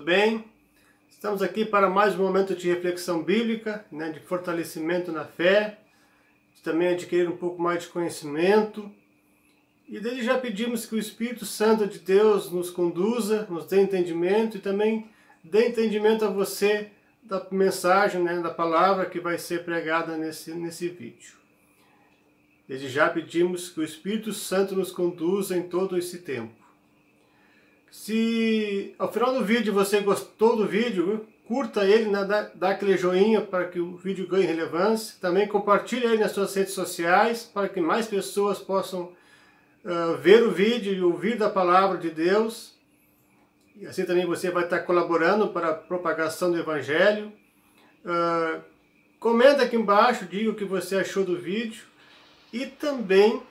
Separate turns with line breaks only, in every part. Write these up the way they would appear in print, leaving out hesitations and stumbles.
bem? Estamos aqui para mais um momento de reflexão bíblica, de fortalecimento na fé, de também adquirir um pouco mais de conhecimento. E desde já pedimos que o Espírito Santo de Deus nos conduza, nos dê entendimento e também dê entendimento a você da mensagem, da palavra que vai ser pregada nesse vídeo. Desde já pedimos que o Espírito Santo nos conduza em todo esse tempo. Se ao final do vídeo você gostou do vídeo, curta ele, dá aquele joinha para que o vídeo ganhe relevância. Também compartilhe ele nas suas redes sociais para que mais pessoas possam ver o vídeo e ouvir da palavra de Deus. E assim também você vai estar colaborando para a propagação do Evangelho. Comenta aqui embaixo, diga o que você achou do vídeo. E também,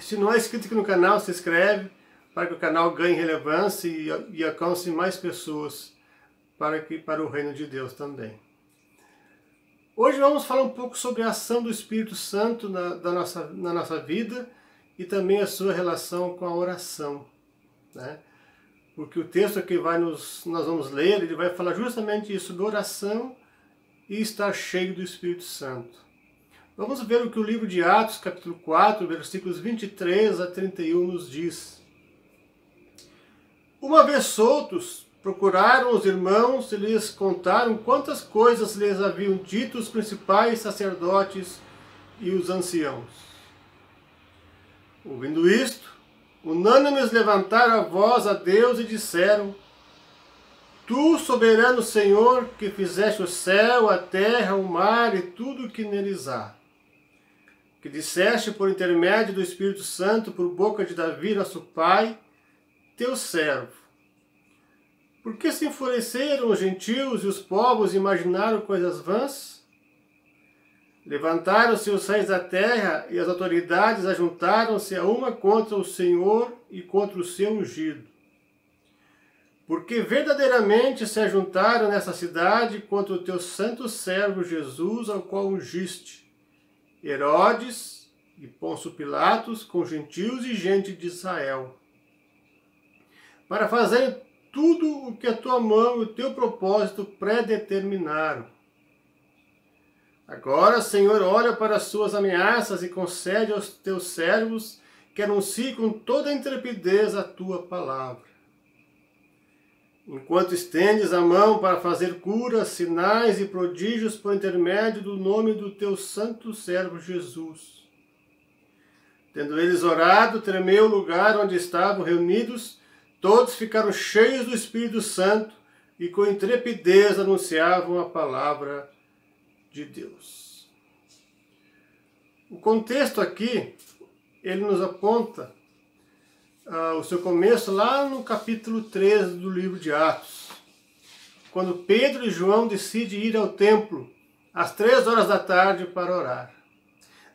se não é inscrito aqui no canal, se inscreve para que o canal ganhe relevância e alcance mais pessoas para o reino de Deus também. Hoje vamos falar um pouco sobre a ação do Espírito Santo na nossa vida e também a sua relação com a oração, Porque o texto que nós vamos ler, ele vai falar justamente isso, da oração e estar cheio do Espírito Santo. Vamos ver o que o livro de Atos, capítulo 4, versículos 23 a 31 nos diz. Uma vez soltos, procuraram os irmãos e lhes contaram quantas coisas lhes haviam dito os principais sacerdotes e os anciãos. Ouvindo isto, unânimes levantaram a voz a Deus e disseram: Tu, soberano Senhor, que fizeste o céu, a terra, o mar e tudo o que neles há, que disseste por intermédio do Espírito Santo por boca de Davi, nosso pai, teu servo. Por que se enfureceram os gentios e os povos imaginaram coisas vãs? Levantaram-se os reis da terra e as autoridades ajuntaram-se a uma contra o Senhor e contra o seu ungido. Porque verdadeiramente se ajuntaram nessa cidade contra o teu santo servo Jesus, ao qual ungiste, Herodes e Pôncio Pilatos, com gentios e gente de Israel, para fazerem tudo o que a tua mão e o teu propósito predeterminaram. Agora, Senhor, olha para as suas ameaças e concede aos teus servos que anunciem com toda a intrepidez a tua palavra. Enquanto estendes a mão para fazer curas, sinais e prodígios por intermédio do nome do teu santo servo Jesus. Tendo eles orado, tremeu o lugar onde estavam reunidos. Todos ficaram cheios do Espírito Santo e com intrepidez anunciavam a palavra de Deus. O contexto aqui, ele nos aponta o seu começo lá no capítulo 13 do livro de Atos, quando Pedro e João decidem ir ao templo às 3 horas da tarde para orar.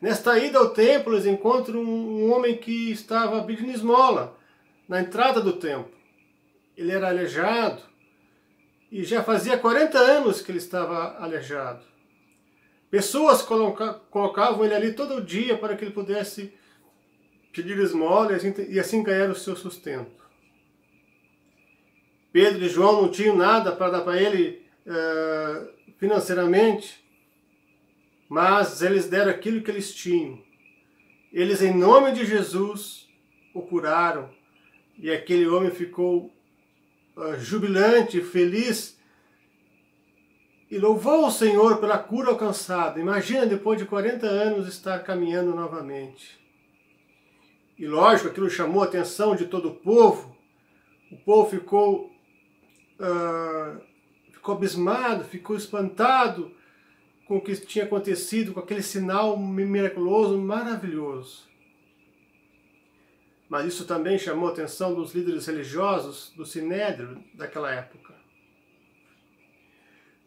Nesta ida ao templo, eles encontram um homem que estava pedindo esmola na entrada do templo. Ele era aleijado e já fazia 40 anos que ele estava aleijado. Pessoas colocavam ele ali todo dia para que ele pudesse pedir esmola e assim ganhar o seu sustento. Pedro e João não tinham nada para dar para ele financeiramente, mas eles deram aquilo que eles tinham. Eles, em nome de Jesus, o curaram. E aquele homem ficou jubilante, feliz, e louvou o Senhor pela cura alcançada. Imagina, depois de 40 anos, estar caminhando novamente. E lógico, aquilo chamou a atenção de todo o povo. O povo ficou abismado, ficou espantado com o que tinha acontecido, com aquele sinal miraculoso, maravilhoso. Mas isso também chamou a atenção dos líderes religiosos do Sinédrio daquela época.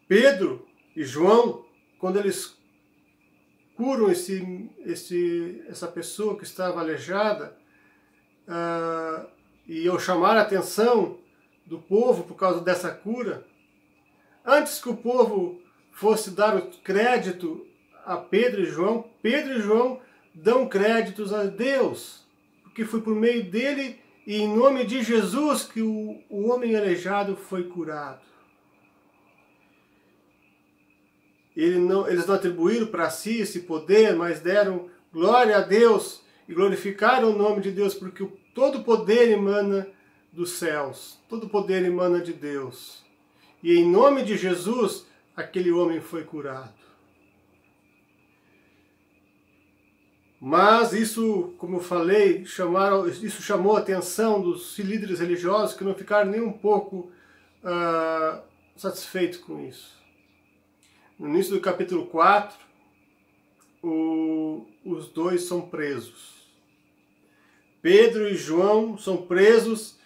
Pedro e João, quando eles curam essa pessoa que estava aleijada, e ao chamar a atenção do povo por causa dessa cura, antes que o povo fosse dar o crédito a Pedro e João dão créditos a Deus, porque foi por meio dele e em nome de Jesus que o homem aleijado foi curado. Eles não atribuíram para si esse poder, mas deram glória a Deus e glorificaram o nome de Deus, porque todo poder emana dos céus, todo poder emana de Deus. E em nome de Jesus, aquele homem foi curado. Mas isso, como eu falei, isso chamou a atenção dos líderes religiosos, que não ficaram nem um pouco satisfeitos com isso. No início do capítulo 4, os dois são presos. Pedro e João são presos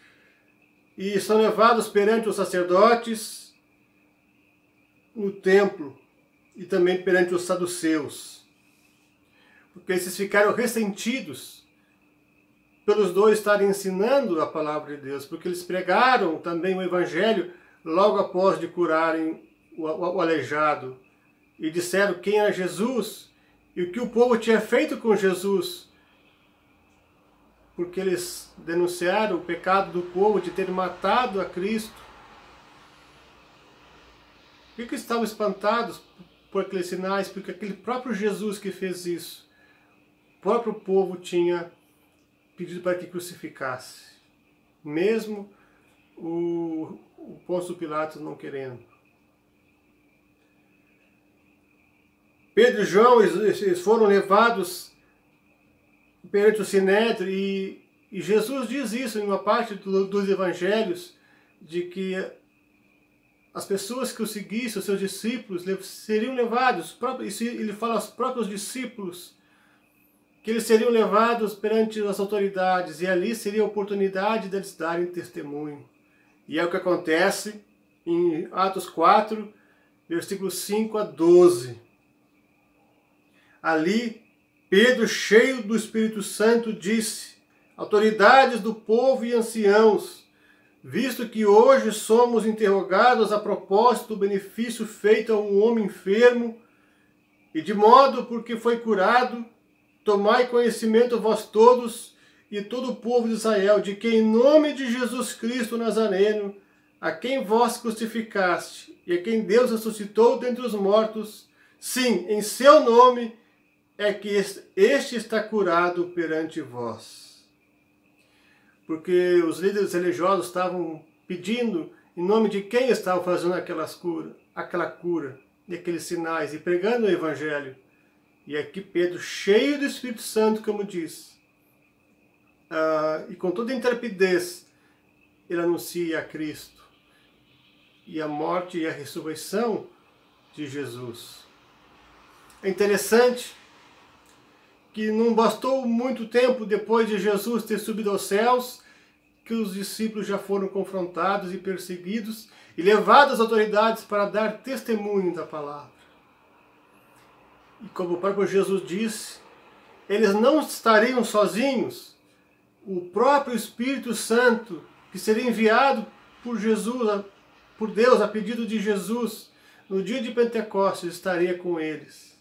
e são levados perante os sacerdotes no templo e também perante os saduceus. Porque eles ficaram ressentidos pelos dois estarem ensinando a palavra de Deus, porque eles pregaram também o evangelho logo após de curarem o aleijado e disseram quem era Jesus e o que o povo tinha feito com Jesus, porque eles denunciaram o pecado do povo de ter matado a Cristo. Por que estavam espantados por aqueles sinais? Porque aquele próprio Jesus que fez isso, o próprio povo tinha pedido para que crucificasse, mesmo o Pôncio Pilatos não querendo. Pedro e João, eles foram levados perante o Sinédrio e Jesus diz isso em uma parte dos evangelhos, de que as pessoas que o seguissem, os seus discípulos, seriam levados, ele fala aos próprios discípulos, que eles seriam levados perante as autoridades e ali seria a oportunidade deles darem testemunho. E é o que acontece em Atos 4, versículos 5 a 12. Ali, Pedro, cheio do Espírito Santo, disse: autoridades do povo e anciãos, visto que hoje somos interrogados a propósito do benefício feito a um homem enfermo, e de modo porque foi curado, tomai conhecimento vós todos e todo o povo de Israel, de que em nome de Jesus Cristo Nazareno, a quem vós crucificaste e a quem Deus ressuscitou dentre os mortos, sim, em seu nome é que este está curado perante vós. Porque os líderes religiosos estavam pedindo em nome de quem estavam fazendo aquela cura e aqueles sinais e pregando o evangelho. E aqui Pedro, cheio do Espírito Santo, como diz, e com toda intrepidez, ele anuncia a Cristo e a morte e a ressurreição de Jesus. É interessante que não bastou muito tempo depois de Jesus ter subido aos céus, que os discípulos já foram confrontados e perseguidos e levados às autoridades para dar testemunho da palavra. E como o próprio Jesus disse, eles não estariam sozinhos. O próprio Espírito Santo, que seria enviado por Jesus, por Deus, a pedido de Jesus, no dia de Pentecostes, estaria com eles.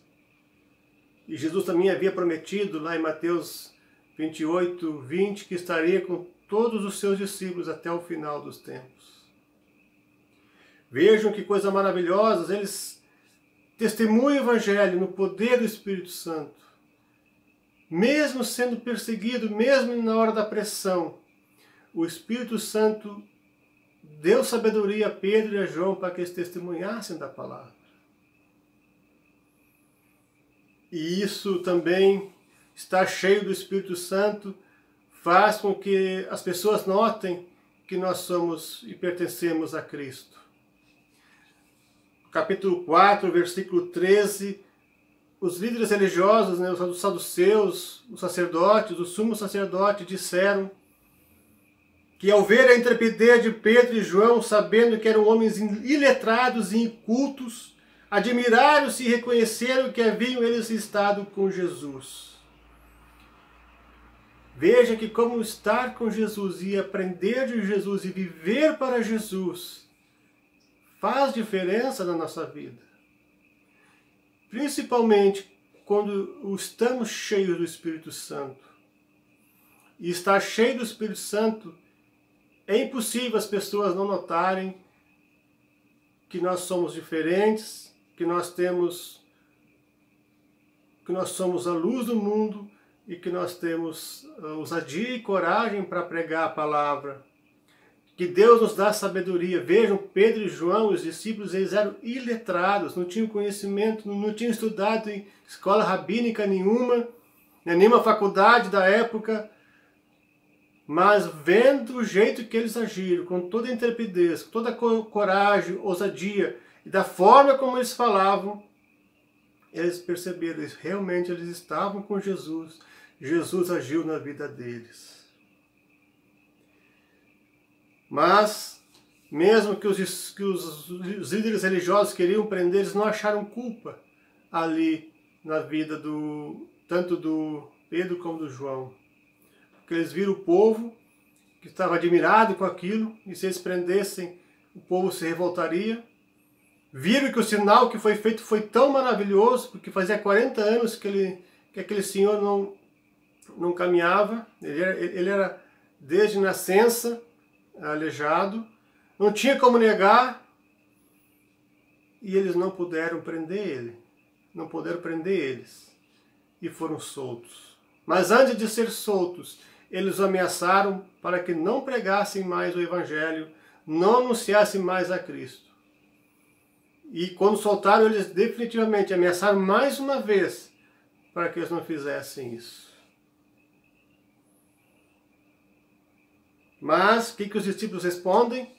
E Jesus também havia prometido, lá em Mateus 28, 20, que estaria com todos os seus discípulos até o final dos tempos. Vejam que coisa maravilhosa, eles testemunham o Evangelho no poder do Espírito Santo. Mesmo sendo perseguido, mesmo na hora da pressão, o Espírito Santo deu sabedoria a Pedro e a João para que eles testemunhassem da palavra. E isso também, estar cheio do Espírito Santo, faz com que as pessoas notem que nós somos e pertencemos a Cristo. Capítulo 4, versículo 13, os líderes religiosos, os saduceus, os sacerdotes, o sumo sacerdote disseram que ao ver a intrepidez de Pedro e João, sabendo que eram homens iletrados e incultos, admiraram-se e reconheceram que haviam eles estado com Jesus. Veja que como estar com Jesus e aprender de Jesus e viver para Jesus faz diferença na nossa vida. Principalmente quando estamos cheios do Espírito Santo. e estar cheio do Espírito Santo, é impossível as pessoas não notarem que nós somos diferentes, que nós somos a luz do mundo e que nós temos ousadia e coragem para pregar a palavra. Que Deus nos dá sabedoria. Vejam, Pedro e João, os discípulos, eles eram iletrados, não tinham conhecimento, não tinham estudado em escola rabínica nenhuma, nenhuma faculdade da época, mas vendo o jeito que eles agiram, com toda a intrepidez, com toda a coragem, ousadia, e da forma como eles falavam, eles perceberam, realmente eles estavam com Jesus. Jesus agiu na vida deles. Mas, mesmo que os líderes religiosos queriam prender, eles não acharam culpa ali na vida tanto do Pedro como do João. Porque eles viram o povo que estava admirado com aquilo, e se eles prendessem, o povo se revoltaria. Viram que o sinal que foi feito foi tão maravilhoso, porque fazia 40 anos que aquele senhor não caminhava, ele era desde nascença aleijado, não tinha como negar, e eles não puderam prender ele, não puderam prender eles, e foram soltos. Mas antes de ser soltos, eles o ameaçaram para que não pregassem mais o Evangelho, não anunciassem mais a Cristo. E quando soltaram, eles definitivamente ameaçaram mais uma vez para que eles não fizessem isso. Mas, o que os discípulos respondem?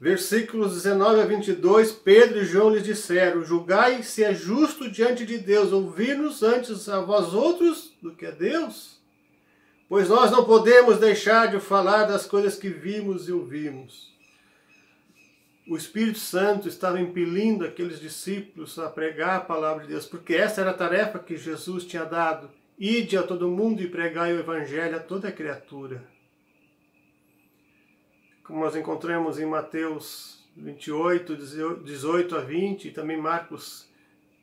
Versículos 19 a 22, Pedro e João lhes disseram: julgai se é justo diante de Deus ouvir-nos antes a vós outros do que a Deus? Pois nós não podemos deixar de falar das coisas que vimos e ouvimos. O Espírito Santo estava impelindo aqueles discípulos a pregar a palavra de Deus, porque essa era a tarefa que Jesus tinha dado: ide a todo mundo e pregai o Evangelho a toda criatura. Como nós encontramos em Mateus 28, 18 a 20, e também Marcos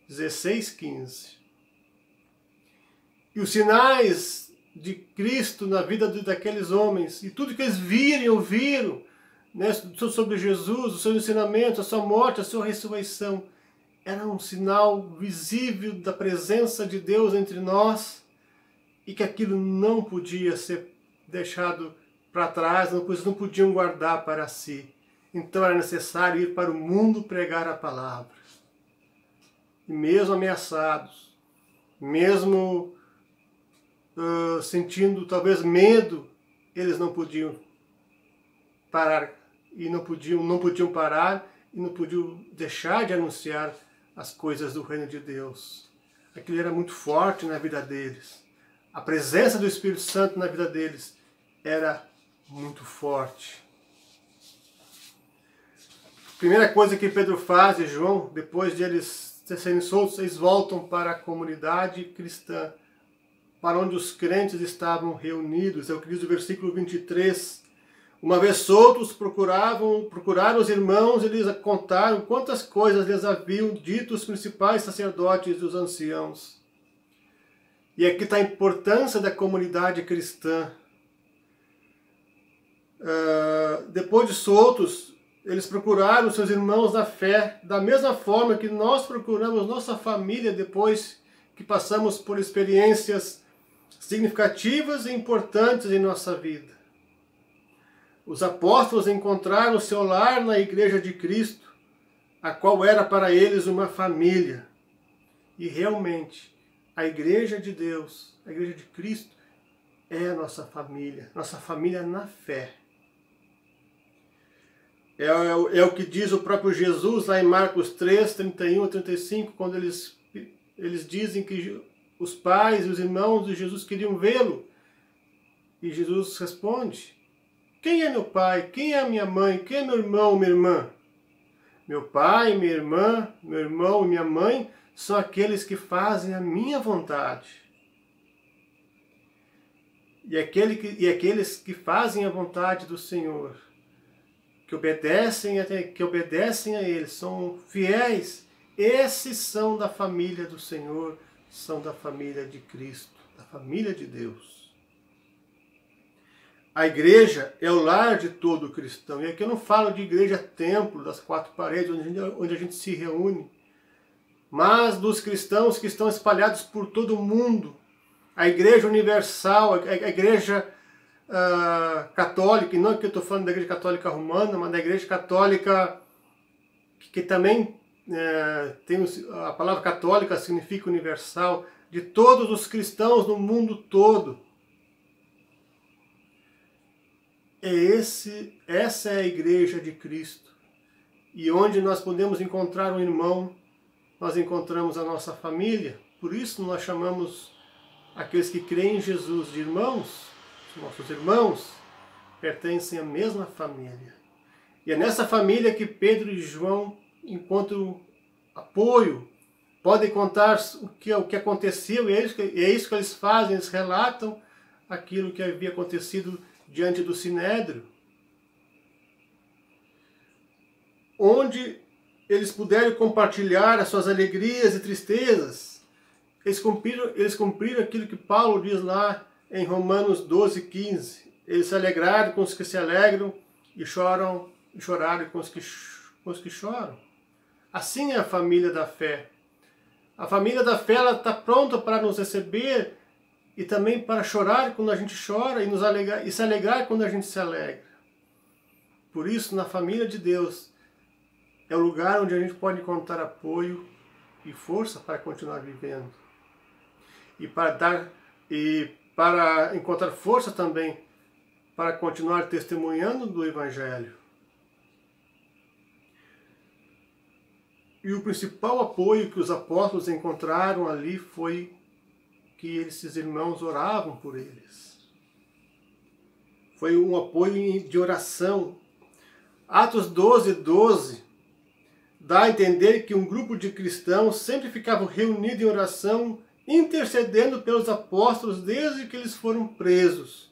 16, 15. E os sinais de Cristo na vida daqueles homens, e tudo que eles viram e ouviram, né, sobre Jesus, o seu ensinamento, a sua morte, a sua ressurreição, era um sinal visível da presença de Deus entre nós, e que aquilo não podia ser deixado para trás, eles não podiam guardar para si. Então era necessário ir para o mundo pregar a palavra. E mesmo ameaçados, mesmo sentindo talvez medo, eles não podiam parar, e não podiam parar, e não podiam deixar de anunciar as coisas do reino de Deus. Aquilo era muito forte na vida deles. A presença do Espírito Santo na vida deles era muito forte. Primeira coisa que Pedro faz e João, depois de eles serem soltos, eles voltam para a comunidade cristã, para onde os crentes estavam reunidos. É o que diz o versículo 23. Uma vez soltos, procuraram os irmãos e lhes contaram quantas coisas lhes haviam dito os principais sacerdotes e os anciãos. E aqui está a importância da comunidade cristã. Depois de soltos, eles procuraram seus irmãos da fé, da mesma forma que nós procuramos nossa família depois que passamos por experiências significativas e importantes em nossa vida. Os apóstolos encontraram seu lar na igreja de Cristo, a qual era para eles uma família. E realmente, a igreja de Deus, a igreja de Cristo, é a nossa família na fé. É o que diz o próprio Jesus lá em Marcos 3, 31 a 35, quando eles dizem que os pais e os irmãos de Jesus queriam vê-lo. E Jesus responde: quem é meu pai? Quem é a minha mãe? Quem é meu irmão, minha irmã? Meu pai, minha irmã, meu irmão e minha mãe são aqueles que fazem a minha vontade. E aqueles que fazem a vontade do Senhor, que obedecem a Ele, são fiéis, esses são da família do Senhor, são da família de Cristo, da família de Deus. A igreja é o lar de todo cristão. E aqui eu não falo de igreja-templo, das quatro paredes, onde a gente se reúne, mas dos cristãos que estão espalhados por todo o mundo. A igreja universal, a igreja católica, e não que eu estou falando da igreja católica romana, mas da igreja católica que também a palavra católica significa universal, de todos os cristãos no mundo todo. Essa é a igreja de Cristo. E onde nós podemos encontrar um irmão, nós encontramos a nossa família. Por isso nós chamamos aqueles que creem em Jesus de irmãos. Os nossos irmãos pertencem à mesma família. E é nessa família que Pedro e João encontram apoio, podem contar o que aconteceu, e é isso que eles fazem, eles relatam aquilo que havia acontecido diante do Sinédrio, onde eles puderam compartilhar as suas alegrias e tristezas. Eles cumpriram aquilo que Paulo diz lá em Romanos 12:15. Eles se alegraram com os que se alegram e choraram com os que choram. Assim é a família da fé. A família da fé está pronta para nos receber e também para chorar quando a gente chora e se alegrar quando a gente se alegra. Por isso, na família de Deus, é o lugar onde a gente pode encontrar apoio e força para continuar vivendo. E para encontrar força também para continuar testemunhando do Evangelho. E o principal apoio que os apóstolos encontraram ali foi que esses irmãos oravam por eles. Foi um apoio de oração. Atos 12:12 dá a entender que um grupo de cristãos sempre ficava reunido em oração, intercedendo pelos apóstolos desde que eles foram presos.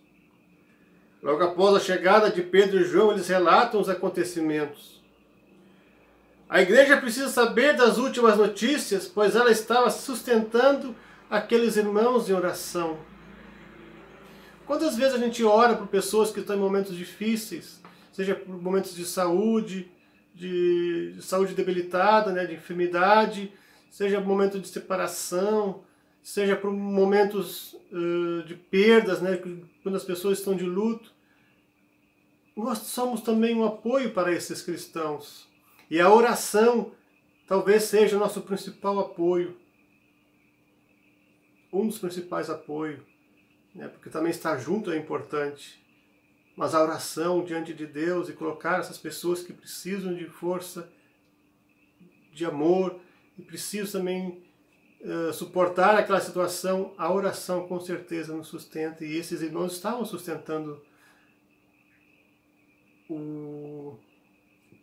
Logo após a chegada de Pedro e João, eles relatam os acontecimentos. A igreja precisa saber das últimas notícias, pois ela estava sustentando aqueles irmãos em oração. Quantas vezes a gente ora por pessoas que estão em momentos difíceis, seja por momentos de saúde debilitada, né, de enfermidade, seja por momento de separação, seja por momentos de perdas, né, quando as pessoas estão de luto. Nós somos também um apoio para esses cristãos. E a oração talvez seja o nosso principal apoio. Um dos principais apoios, né? Porque também estar junto é importante. Mas a oração diante de Deus e colocar essas pessoas que precisam de força, de amor, e precisam também suportar aquela situação, a oração com certeza nos sustenta. E esses irmãos estavam sustentando o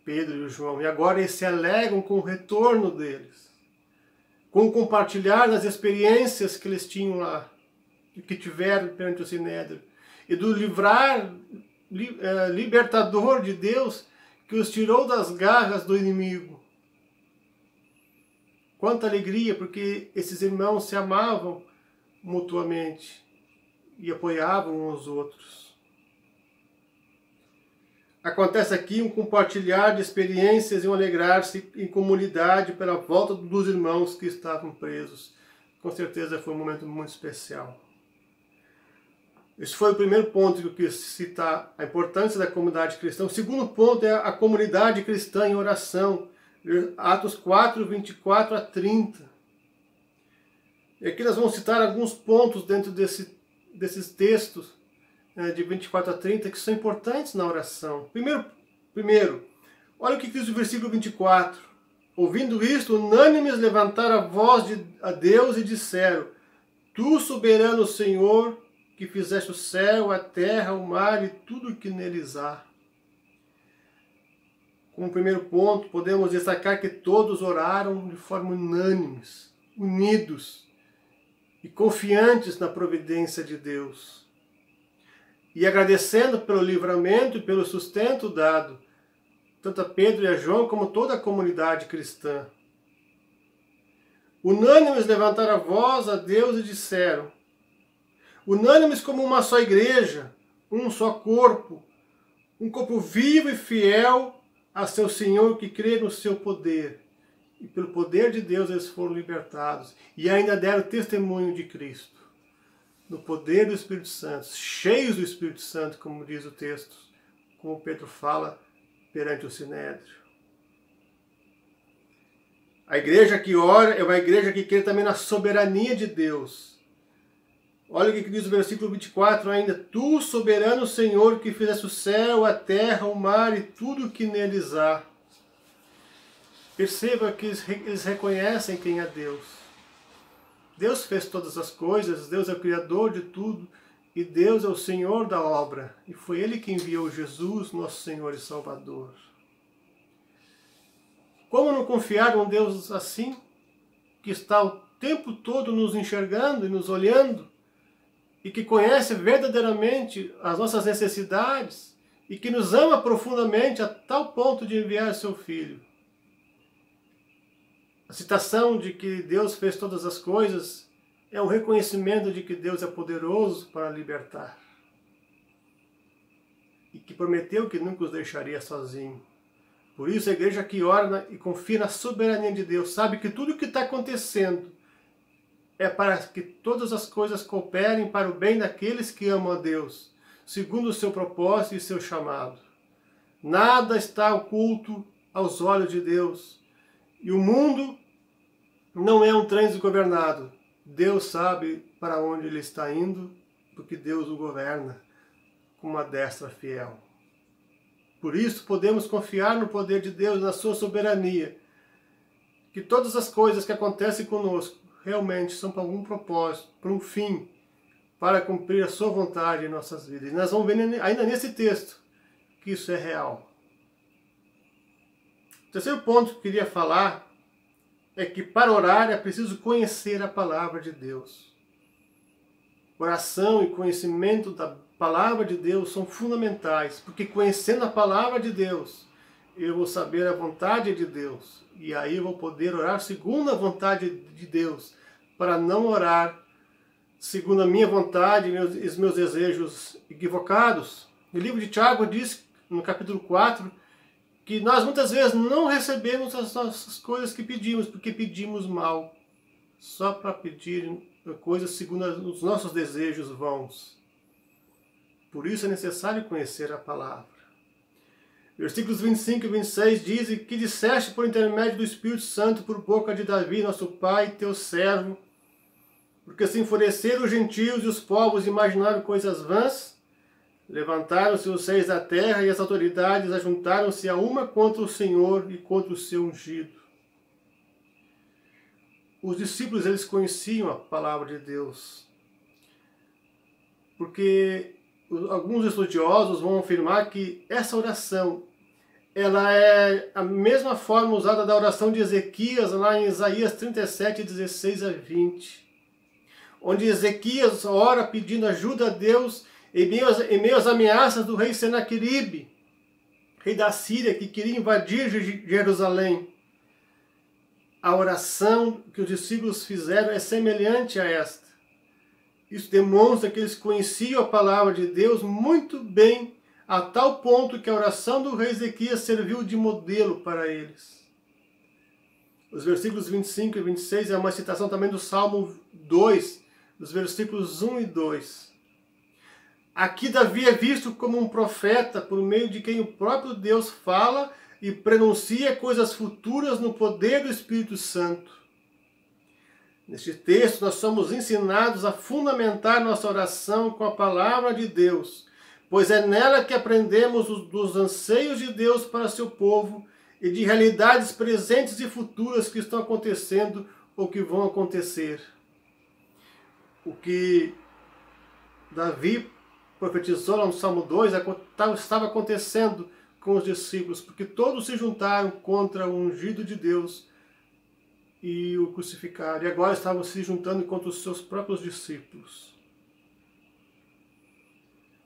Pedro e o João. E agora eles se alegram com o retorno deles, com o compartilhar das experiências que eles tinham lá, que tiveram perante o Sinédrio, e do libertador de Deus que os tirou das garras do inimigo. Quanta alegria, porque esses irmãos se amavam mutuamente e apoiavam uns aos outros. Acontece aqui um compartilhar de experiências e um alegrar-se em comunidade pela volta dos irmãos que estavam presos. Com certeza foi um momento muito especial. Esse foi o primeiro ponto que eu quis citar, a importância da comunidade cristã. O segundo ponto é a comunidade cristã em oração. Atos 4:24-30. E aqui nós vamos citar alguns pontos dentro desses textos, de 24-30, que são importantes na oração. Primeiro, olha o que diz o versículo 24. Ouvindo isto, unânimes levantaram a voz a Deus e disseram: Tu, soberano Senhor, que fizeste o céu, a terra, o mar e tudo o que neles há. Como primeiro ponto, podemos destacar que todos oraram de forma unânimes, unidos e confiantes na providência de Deus. E agradecendo pelo livramento e pelo sustento dado, tanto a Pedro e a João, como toda a comunidade cristã. Unânimes levantaram a voz a Deus e disseram, unânimes como uma só igreja, um só corpo, um corpo vivo e fiel a seu Senhor, que crê no seu poder. E pelo poder de Deus eles foram libertados e ainda deram testemunho de Cristo. No poder do Espírito Santo, cheios do Espírito Santo, como diz o texto, como Pedro fala perante o Sinédrio. A igreja que ora é uma igreja que crê também na soberania de Deus. Olha o que diz o versículo 24 ainda. Tu, soberano Senhor, que fizeste o céu, a terra, o mar e tudo o que neles há. Perceba que eles reconhecem quem é Deus. Deus fez todas as coisas, Deus é o Criador de tudo, e Deus é o Senhor da obra. E foi Ele que enviou Jesus, nosso Senhor e Salvador. Como não confiar num Deus assim, que está o tempo todo nos enxergando e nos olhando, e que conhece verdadeiramente as nossas necessidades, e que nos ama profundamente a tal ponto de enviar seu Filho? A citação de que Deus fez todas as coisas é um reconhecimento de que Deus é poderoso para libertar. E que prometeu que nunca os deixaria sozinho. Por isso a igreja que ora e confia na soberania de Deus, sabe que tudo o que está acontecendo é para que todas as coisas cooperem para o bem daqueles que amam a Deus, segundo o seu propósito e seu chamado. Nada está oculto aos olhos de Deus. E o mundo não é um trem desgovernado. Deus sabe para onde ele está indo, porque Deus o governa com uma destra fiel. Por isso podemos confiar no poder de Deus, na sua soberania, que todas as coisas que acontecem conosco realmente são para algum propósito, para um fim, para cumprir a sua vontade em nossas vidas. E nós vamos ver ainda nesse texto que isso é real. O terceiro ponto que eu queria falar é que para orar é preciso conhecer a palavra de Deus. Oração e conhecimento da palavra de Deus são fundamentais, porque conhecendo a palavra de Deus, eu vou saber a vontade de Deus, e aí eu vou poder orar segundo a vontade de Deus, para não orar segundo a minha vontade e os meus desejos equivocados. O livro de Tiago diz, no capítulo 4, que nós muitas vezes não recebemos as nossas coisas que pedimos, porque pedimos mal, só para pedir coisas segundo os nossos desejos vãos. Por isso é necessário conhecer a palavra. Versículos 25 e 26 dizem que disseste por intermédio do Espírito Santo por boca de Davi, nosso pai, teu servo, porque se enfureceram os gentios e os povos imaginaram coisas vãs, levantaram-se os reis da terra e as autoridades ajuntaram-se a uma contra o Senhor e contra o seu ungido. Os discípulos, eles conheciam a palavra de Deus, porque alguns estudiosos vão afirmar que essa oração, ela é a mesma forma usada da oração de Ezequias, lá em Isaías 37, 16 a 20, onde Ezequias ora pedindo ajuda a Deus em meio às ameaças do rei Senaqueribe, rei da Síria, que queria invadir Jerusalém. A oração que os discípulos fizeram é semelhante a esta. Isso demonstra que eles conheciam a palavra de Deus muito bem, a tal ponto que a oração do rei Ezequias serviu de modelo para eles. Os versículos 25 e 26 é uma citação também do Salmo 2, dos versículos 1 e 2. Aqui Davi é visto como um profeta, por meio de quem o próprio Deus fala e pronuncia coisas futuras no poder do Espírito Santo. Neste texto nós somos ensinados a fundamentar nossa oração com a palavra de Deus, pois é nela que aprendemos dos anseios de Deus para seu povo e de realidades presentes e futuras que estão acontecendo ou que vão acontecer. O que Davi profetizou lá no Salmo 2 estava acontecendo com os discípulos, porque todos se juntaram contra o ungido de Deus e o crucificaram, e agora estavam se juntando contra os seus próprios discípulos.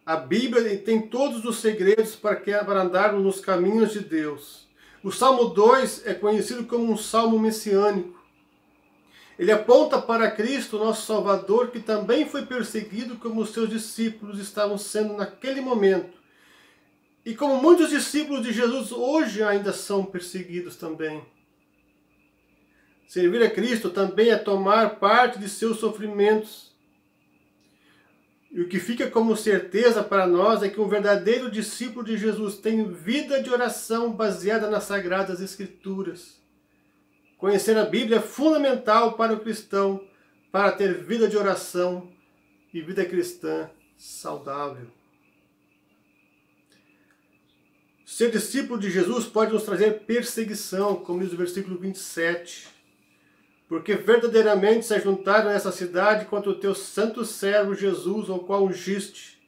A Bíblia tem todos os segredos para andarmos nos caminhos de Deus. O Salmo 2 é conhecido como um salmo messiânico. Ele aponta para Cristo, nosso Salvador, que também foi perseguido como os seus discípulos estavam sendo naquele momento. E como muitos discípulos de Jesus hoje ainda são perseguidos também. Servir a Cristo também é tomar parte de seus sofrimentos. E o que fica como certeza para nós é que um verdadeiro discípulo de Jesus tem vida de oração baseada nas Sagradas Escrituras. Conhecer a Bíblia é fundamental para o cristão, para ter vida de oração e vida cristã saudável. Ser discípulo de Jesus pode nos trazer perseguição, como diz o versículo 27. Porque verdadeiramente se ajuntaram nessa cidade contra o teu santo servo Jesus, o qual ungiste,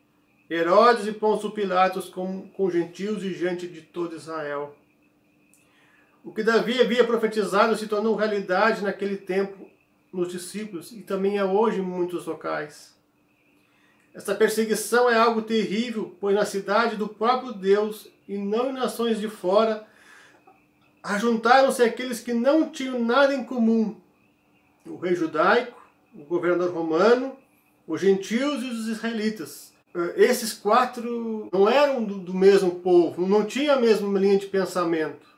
Herodes e Pôncio Pilatos com gentios e gente de todo Israel. O que Davi havia profetizado se tornou realidade naquele tempo nos discípulos e também é hoje em muitos locais. Essa perseguição é algo terrível, pois na cidade do próprio Deus e não em nações de fora, ajuntaram-se aqueles que não tinham nada em comum. O rei judaico, o governador romano, os gentios e os israelitas. Esses quatro não eram do mesmo povo, não tinham a mesma linha de pensamento.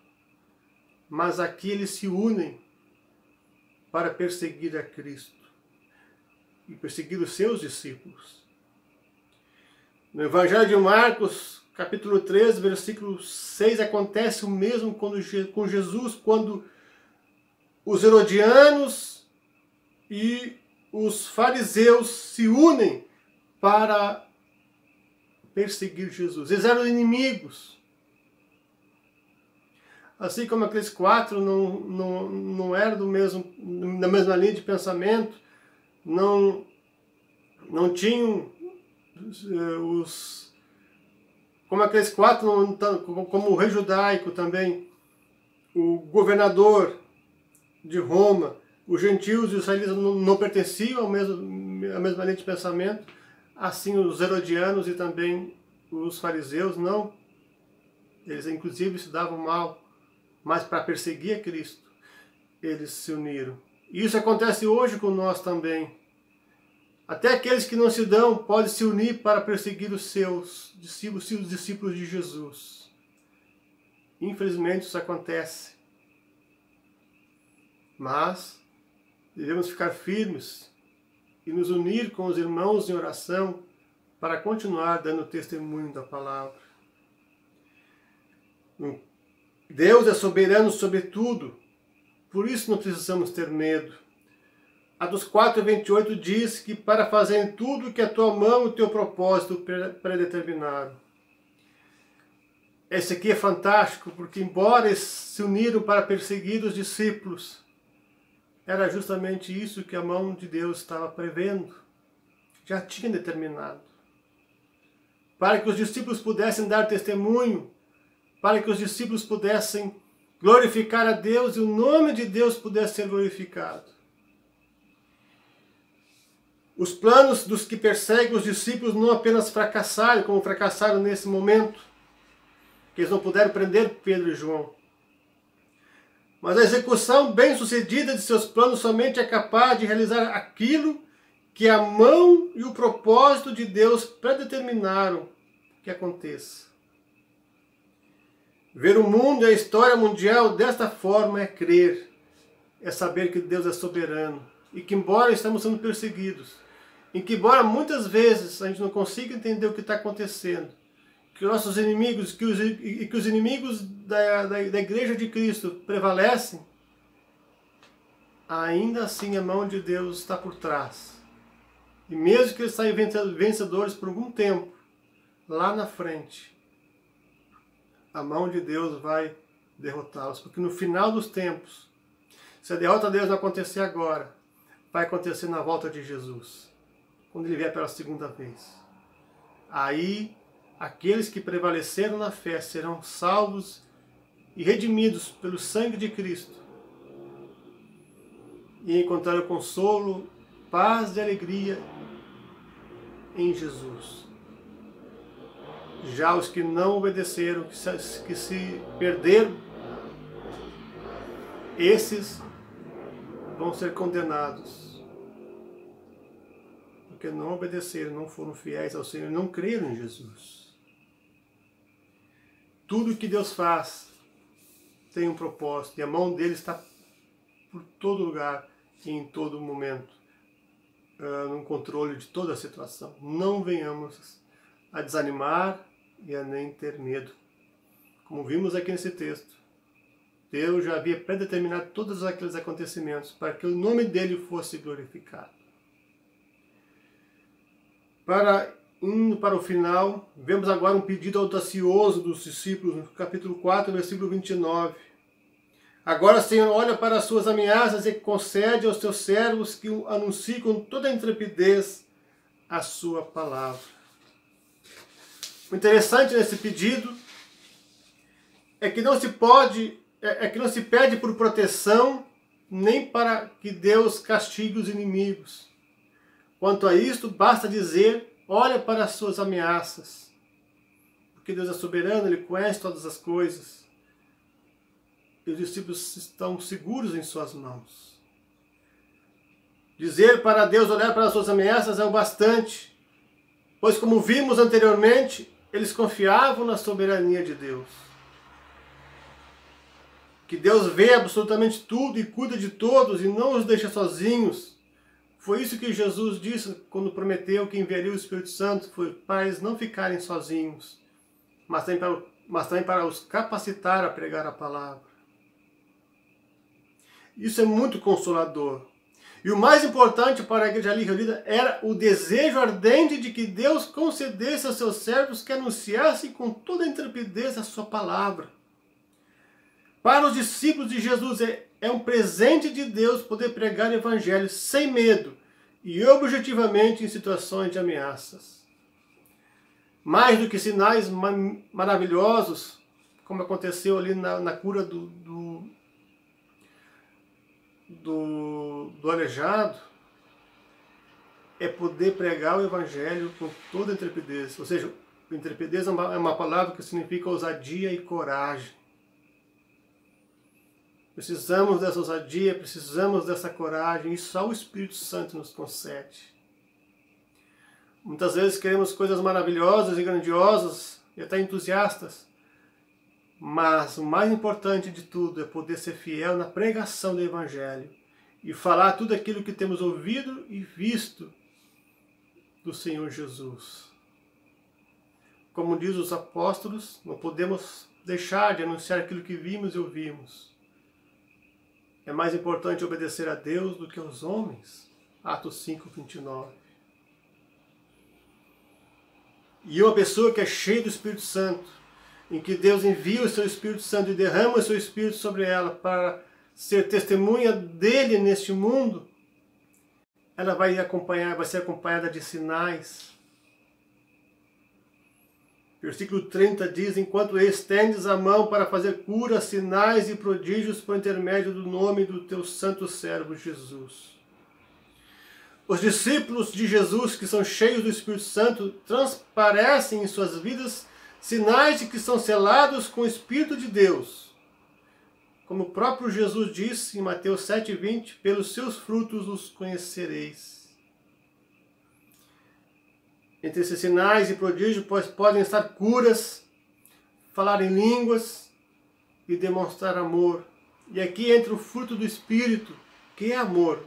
Mas aqui eles se unem para perseguir a Cristo e perseguir os seus discípulos. No Evangelho de Marcos, capítulo 13, versículo 6, acontece o mesmo com Jesus, quando os herodianos e os fariseus se unem para perseguir Jesus. Eles eram inimigos. Assim como aqueles quatro não eram da mesma linha de pensamento, não tinham como aqueles quatro, como o rei judaico também, o governador de Roma, os gentios e os israelitas não pertenciam à mesma linha de pensamento, assim os herodianos e também os fariseus não. Eles inclusive se davam mal, mas para perseguir a Cristo, eles se uniram. E isso acontece hoje com nós também. Até aqueles que não se dão podem se unir para perseguir os seus discípulos, os discípulos de Jesus. Infelizmente isso acontece. Mas devemos ficar firmes e nos unir com os irmãos em oração para continuar dando testemunho da palavra. Deus é soberano sobre tudo, por isso não precisamos ter medo. A dos 4:28 diz que para fazerem tudo que a tua mão e o teu propósito predeterminaram. Esse aqui é fantástico, porque embora eles se uniram para perseguir os discípulos, era justamente isso que a mão de Deus estava prevendo, já tinha determinado. Para que os discípulos pudessem dar testemunho, para que os discípulos pudessem glorificar a Deus e o nome de Deus pudesse ser glorificado. Os planos dos que perseguem os discípulos não apenas fracassaram, como fracassaram nesse momento, que eles não puderam prender Pedro e João. Mas a execução bem-sucedida de seus planos somente é capaz de realizar aquilo que a mão e o propósito de Deus predeterminaram que aconteça. Ver o mundo e a história mundial desta forma é crer, é saber que Deus é soberano e que embora estamos sendo perseguidos, em que embora muitas vezes a gente não consiga entender o que está acontecendo, que nossos inimigos, que os inimigos da Igreja de Cristo prevalecem, ainda assim a mão de Deus está por trás. E mesmo que eles saiam vencedores por algum tempo, lá na frente, a mão de Deus vai derrotá-los. Porque no final dos tempos, se a derrota de Deus não acontecer agora, vai acontecer na volta de Jesus, quando ele vier pela segunda vez. Aí, aqueles que prevaleceram na fé serão salvos e redimidos pelo sangue de Cristo e encontrarão consolo, paz e alegria em Jesus. Já os que não obedeceram, que se perderam, esses vão ser condenados. Porque não obedeceram, não foram fiéis ao Senhor, não creram em Jesus. Tudo que Deus faz tem um propósito, e a mão dele está por todo lugar e em todo momento, no controle de toda a situação. Não venhamos a desanimar e a nem ter medo. Como vimos aqui nesse texto, Deus já havia predeterminado todos aqueles acontecimentos para que o nome dele fosse glorificado. Indo para o final, vemos agora um pedido audacioso dos discípulos, no capítulo 4, versículo 29. Agora, Senhor, olha para as suas ameaças e concede aos teus servos que anunciem com toda a intrepidez a sua palavra. O interessante nesse pedido é que não se pede por proteção, nem para que Deus castigue os inimigos. Quanto a isto, basta dizer, olha para as suas ameaças. Porque Deus é soberano, Ele conhece todas as coisas. E os discípulos estão seguros em suas mãos. Dizer para Deus olhar para as suas ameaças é o bastante. Pois, como vimos anteriormente, eles confiavam na soberania de Deus. Que Deus vê absolutamente tudo e cuida de todos e não os deixa sozinhos. Foi isso que Jesus disse quando prometeu que enviaria o Espírito Santo, foi para eles não ficarem sozinhos, mas também para os capacitar a pregar a palavra. Isso é muito consolador. E o mais importante para a igreja ali reunida era o desejo ardente de que Deus concedesse aos seus servos que anunciassem com toda a intrepidez a sua palavra. Para os discípulos de Jesus é um presente de Deus poder pregar o Evangelho sem medo e objetivamente em situações de ameaças. Mais do que sinais maravilhosos, como aconteceu ali na cura do aleijado, é poder pregar o Evangelho com toda a intrepidez. Ou seja, intrepidez é uma palavra que significa ousadia e coragem. Precisamos dessa ousadia, precisamos dessa coragem, e só o Espírito Santo nos concede. Muitas vezes queremos coisas maravilhosas e grandiosas, e até entusiastas, mas o mais importante de tudo é poder ser fiel na pregação do Evangelho e falar tudo aquilo que temos ouvido e visto do Senhor Jesus. Como diz os apóstolos, não podemos deixar de anunciar aquilo que vimos e ouvimos. É mais importante obedecer a Deus do que aos homens. Atos 5, 29. E uma pessoa que é cheia do Espírito Santo, em que Deus envia o seu Espírito Santo e derrama o seu Espírito sobre ela para ser testemunha dele neste mundo, ela vai ser acompanhada de sinais. Versículo 30 diz, enquanto estendes a mão para fazer curas, sinais e prodígios por intermédio do nome do teu santo servo Jesus. Os discípulos de Jesus que são cheios do Espírito Santo transparecem em suas vidas sinais de que são selados com o Espírito de Deus. Como o próprio Jesus disse em Mateus 7,20, pelos seus frutos os conhecereis. Entre esses sinais e prodígios podem estar curas, falar em línguas e demonstrar amor. E aqui entra o fruto do Espírito, que é amor.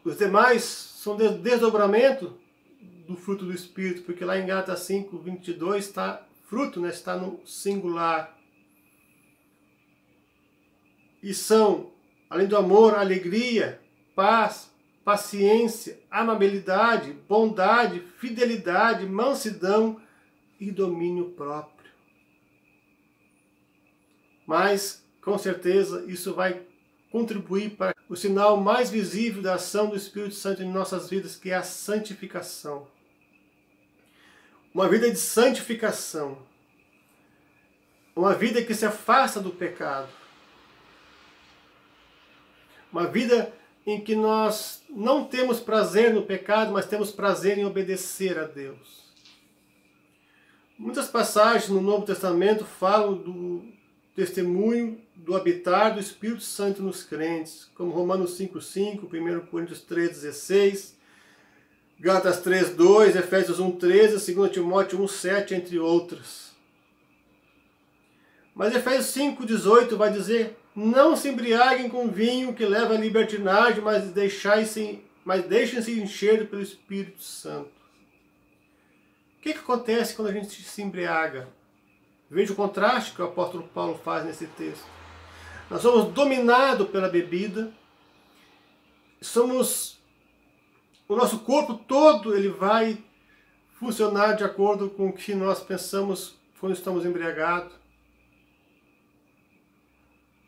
Os demais são desdobramento do fruto do Espírito, porque lá em Gálatas 5, 22 está fruto, né? Está no singular. E são, além do amor, alegria, paz, paciência, amabilidade, bondade, fidelidade, mansidão e domínio próprio. Mas, com certeza, isso vai contribuir para o sinal mais visível da ação do Espírito Santo em nossas vidas, que é a santificação. Uma vida de santificação. Uma vida que se afasta do pecado. Uma vida em que nós não temos prazer no pecado, mas temos prazer em obedecer a Deus. Muitas passagens no Novo Testamento falam testemunho do habitar do Espírito Santo nos crentes, como Romanos 5:5, 1 Coríntios 3:16, Gálatas 3:2, Efésios 1:13, 2 Timóteo 1:7, entre outras. Mas Efésios 5:18 vai dizer: não se embriaguem com vinho que leva à libertinagem, mas deixem-se encher pelo Espírito Santo. O que acontece quando a gente se embriaga? Veja o contraste que o apóstolo Paulo faz nesse texto. Nós somos dominados pela bebida, o nosso corpo todo ele vai funcionar de acordo com o que nós pensamos quando estamos embriagados.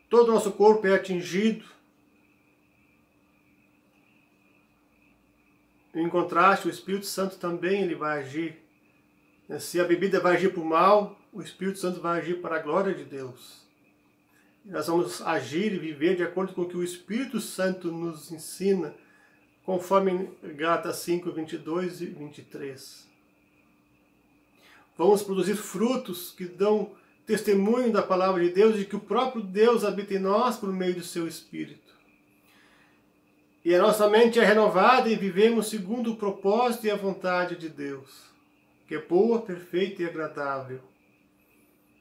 Todo o nosso corpo é atingido. Em contraste, o Espírito Santo também ele vai agir. Se a bebida vai agir para o mal, o Espírito Santo vai agir para a glória de Deus. Nós vamos agir e viver de acordo com o que o Espírito Santo nos ensina, conforme Gálatas 5, 22 e 23. Vamos produzir frutos que dão testemunho da palavra de Deus e de que o próprio Deus habita em nós por meio do seu Espírito. E a nossa mente é renovada e vivemos segundo o propósito e a vontade de Deus, que é boa, perfeita e agradável,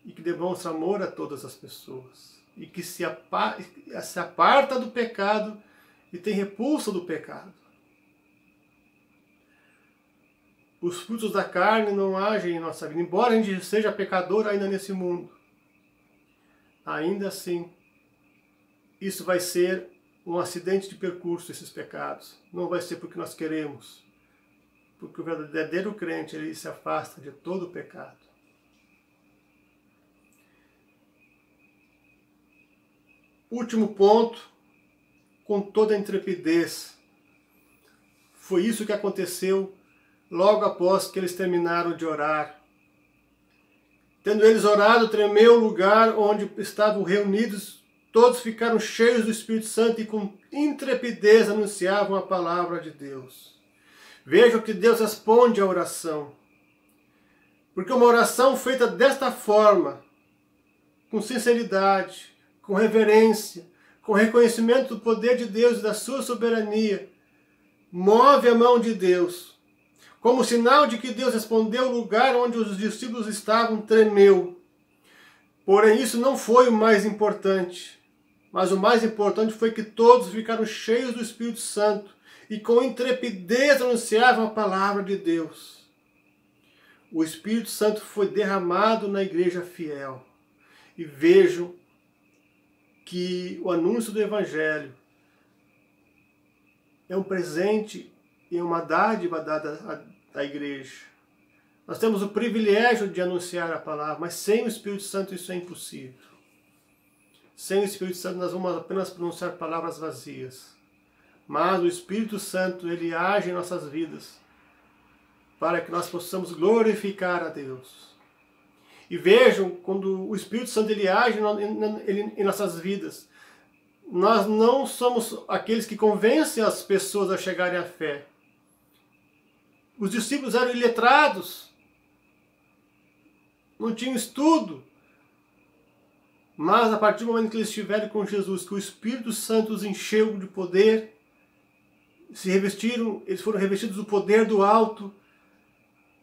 e que demonstra amor a todas as pessoas, e que se aparta do pecado e tem repulsa do pecado. Os frutos da carne não agem em nossa vida, embora a gente seja pecador ainda nesse mundo. Ainda assim, isso vai ser um acidente de percurso, esses pecados. Não vai ser porque nós queremos, porque o verdadeiro crente ele se afasta de todo o pecado. Último ponto, com toda a intrepidez. Foi isso que aconteceu logo após que eles terminaram de orar. Tendo eles orado, tremeu o lugar onde estavam reunidos, todos ficaram cheios do Espírito Santo e com intrepidez anunciavam a palavra de Deus. Vejam que Deus responde à oração. Porque uma oração feita desta forma, com sinceridade, com reverência, com reconhecimento do poder de Deus e da sua soberania, move a mão de Deus. Como sinal de que Deus respondeu, o lugar onde os discípulos estavam tremeu. Porém, isso não foi o mais importante. Mas o mais importante foi que todos ficaram cheios do Espírito Santo e com intrepidez anunciavam a palavra de Deus. O Espírito Santo foi derramado na igreja fiel. E vejam que o anúncio do Evangelho é um presente e uma dádiva dada à igreja. Nós temos o privilégio de anunciar a palavra, mas sem o Espírito Santo isso é impossível. Sem o Espírito Santo nós vamos apenas pronunciar palavras vazias. Mas o Espírito Santo, ele age em nossas vidas para que nós possamos glorificar a Deus. E vejam, quando o Espírito Santo ele age em nossas vidas, nós não somos aqueles que convencem as pessoas a chegarem à fé. Os discípulos eram iletrados, não tinham estudo, mas a partir do momento que eles estiveram com Jesus, que o Espírito Santo os encheu de poder, eles foram revestidos do poder do alto.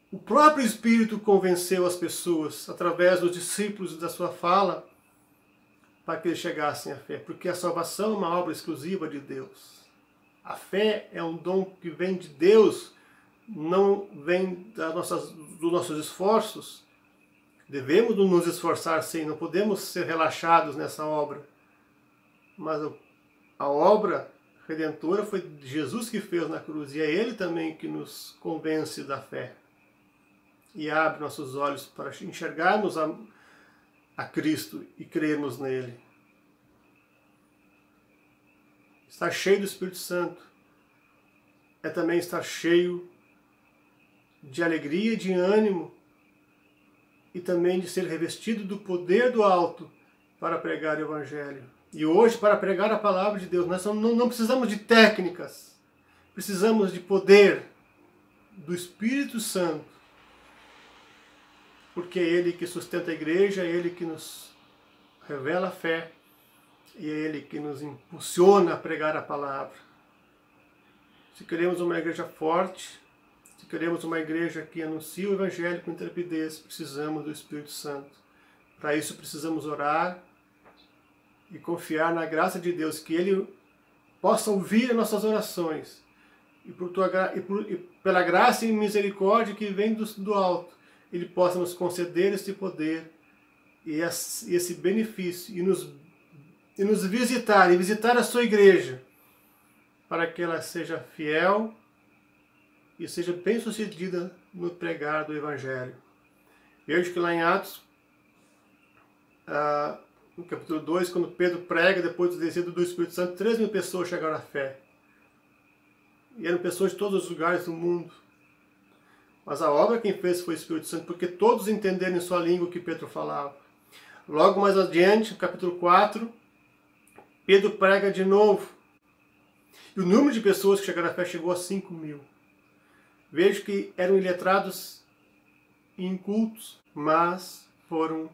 O próprio Espírito convenceu as pessoas, através dos discípulos e da sua fala, para que eles chegassem à fé. Porque a salvação é uma obra exclusiva de Deus. A fé é um dom que vem de Deus, não vem dos nossos esforços. Devemos nos esforçar, sim, não podemos ser relaxados nessa obra. Mas a obra redentora foi Jesus que fez na cruz, e é Ele também que nos convence da fé. E abre nossos olhos para enxergarmos a Cristo e crermos nele. Estar cheio do Espírito Santo é também estar cheio de alegria, de ânimo e também de ser revestido do poder do alto para pregar o Evangelho. E hoje, para pregar a palavra de Deus, nós não precisamos de técnicas, precisamos de poder do Espírito Santo. Porque é Ele que sustenta a igreja, é Ele que nos revela a fé e é Ele que nos impulsiona a pregar a palavra. Se queremos uma igreja forte, se queremos uma igreja que anuncia o Evangelho com intrepidez, precisamos do Espírito Santo. Para isso precisamos orar e confiar na graça de Deus, que Ele possa ouvir as nossas orações e pela graça e misericórdia que vem do alto, Ele possa nos conceder esse poder e esse benefício e nos visitar, e visitar a sua igreja, para que ela seja fiel e seja bem-sucedida no pregar do Evangelho. Vejo que lá em Atos, no capítulo 2, quando Pedro prega, depois do descido do Espírito Santo, 3.000 pessoas chegaram à fé. E eram pessoas de todos os lugares do mundo. Mas a obra quem fez foi o Espírito Santo, porque todos entenderam em sua língua o que Pedro falava. Logo mais adiante, no capítulo 4, Pedro prega de novo. E o número de pessoas que chegaram à fé chegou a 5.000. Vejo que eram iletrados e incultos, mas foram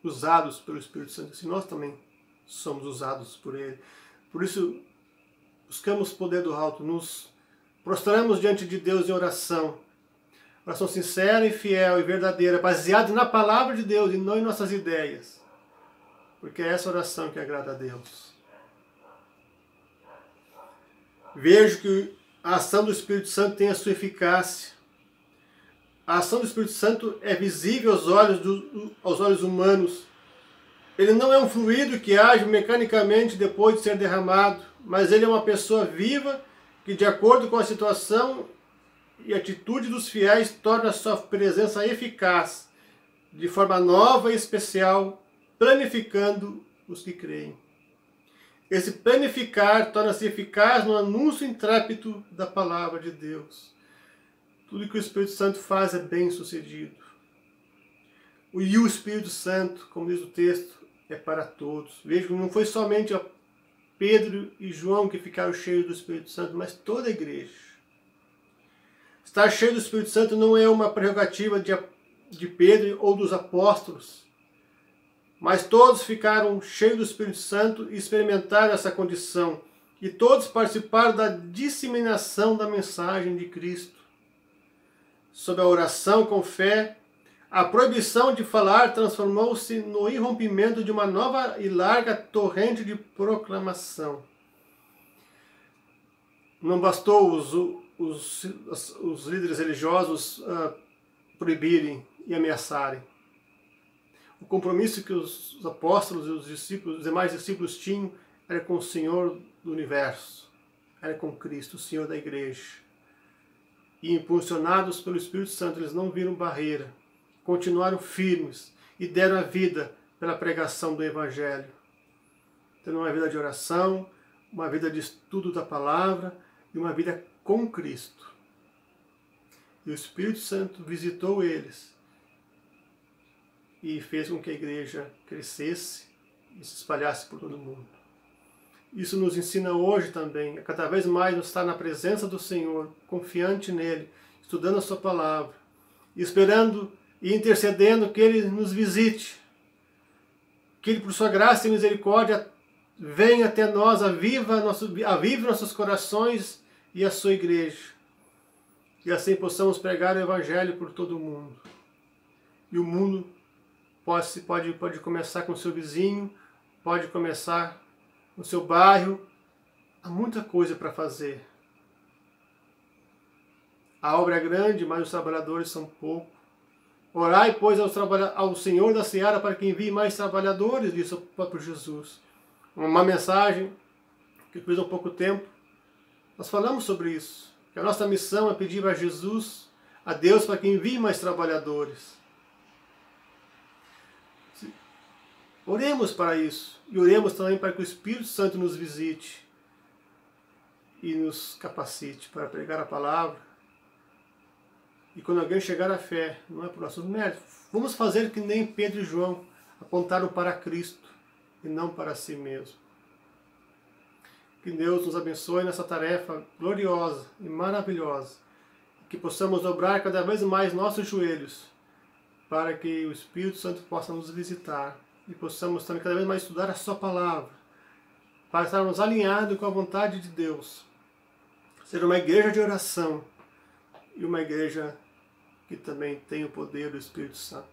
usados pelo Espírito Santo. Assim, nós também somos usados por Ele. Por isso, buscamos o poder do alto, nos prostramos diante de Deus em oração. Oração sincera e fiel e verdadeira, baseada na palavra de Deus e não em nossas ideias. Porque é essa oração que agrada a Deus. Vejo que a ação do Espírito Santo tem a sua eficácia. A ação do Espírito Santo é visível aos olhos humanos. Ele não é um fluido que age mecanicamente depois de ser derramado, mas ele é uma pessoa viva que, de acordo com a situação e atitude dos fiéis, torna a sua presença eficaz, de forma nova e especial, planificando os que creem. Esse planificar torna-se eficaz no anúncio intrépido da palavra de Deus. Tudo que o Espírito Santo faz é bem sucedido. E o Espírito Santo, como diz o texto, é para todos. Veja que não foi somente a Pedro e João que ficaram cheios do Espírito Santo, mas toda a igreja. Estar cheio do Espírito Santo não é uma prerrogativa de Pedro ou dos apóstolos, mas todos ficaram cheios do Espírito Santo e experimentaram essa condição. E todos participaram da disseminação da mensagem de Cristo. Sob a oração com fé, a proibição de falar transformou-se no irrompimento de uma nova e larga torrente de proclamação. Não bastou os líderes religiosos proibirem e ameaçarem. O compromisso que os apóstolos e os demais discípulos tinham era com o Senhor do universo, era com Cristo, o Senhor da igreja. E impulsionados pelo Espírito Santo, eles não viram barreira, continuaram firmes e deram a vida pela pregação do Evangelho. Tendo uma vida de oração, uma vida de estudo da palavra e uma vida com Cristo. E o Espírito Santo visitou eles e fez com que a igreja crescesse e se espalhasse por todo o mundo. Isso nos ensina hoje também, a cada vez mais estar na presença do Senhor, confiante nele, estudando a sua palavra, esperando e intercedendo que Ele nos visite, que Ele, por sua graça e misericórdia, venha até nós, avive nossos corações e a sua igreja. E assim possamos pregar o Evangelho por todo o mundo. E o mundo pode começar com o seu vizinho, pode começar no seu bairro. Há muita coisa para fazer. A obra é grande, mas os trabalhadores são poucos. Orai, pois, ao Senhor da Seara para que envie mais trabalhadores, disse o próprio Jesus. Uma mensagem que fiz há pouco tempo. Nós falamos sobre isso. Que a nossa missão é pedir a Jesus, a Deus, para que envie mais trabalhadores. Oremos para isso. E oremos também para que o Espírito Santo nos visite e nos capacite para pregar a palavra. E quando alguém chegar à fé, não é por nossos méritos, vamos fazer que nem Pedro e João apontaram para Cristo e não para si mesmo. Que Deus nos abençoe nessa tarefa gloriosa e maravilhosa. Que possamos dobrar cada vez mais nossos joelhos para que o Espírito Santo possa nos visitar e possamos também cada vez mais estudar a sua palavra, para estarmos alinhados com a vontade de Deus. Seja uma igreja de oração e uma igreja que também tem o poder do Espírito Santo.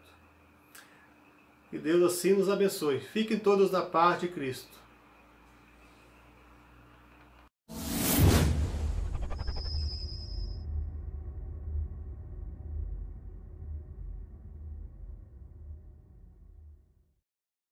Que Deus assim nos abençoe. Fiquem todos na paz de Cristo.